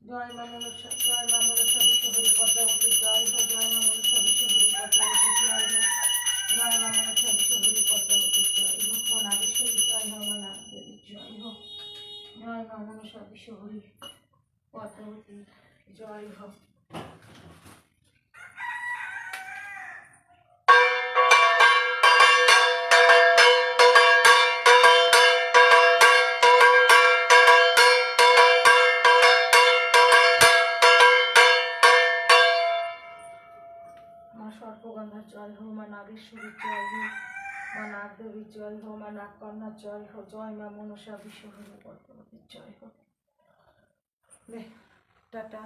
জয় মা মনসা, জয় মা মনসা বিশ্বহরি পদ্মাবতী জয় হো, জয় মা মনসা বিশ্বহরি পদ্মাবতী জয় হো, জয় মা মনসা বিশ্বহরি পদ্মাবতী জয় হো, মা নাগেশ্বরী জয় হো, মা নাগদেবী জয় হো, জয় মা মনসা বিশ্বহরি পদ্মাবতী জয় হো। সর্পগন্ধার জয় হো, মা নাগেশ্বরীর জয় হো, মা নাগদেবীর জয় হো, মা নাগকন্যার জয় হো, জয় মা মনসা বিশ্বহরি পদ্মাবতীর জয় হো। টাটা।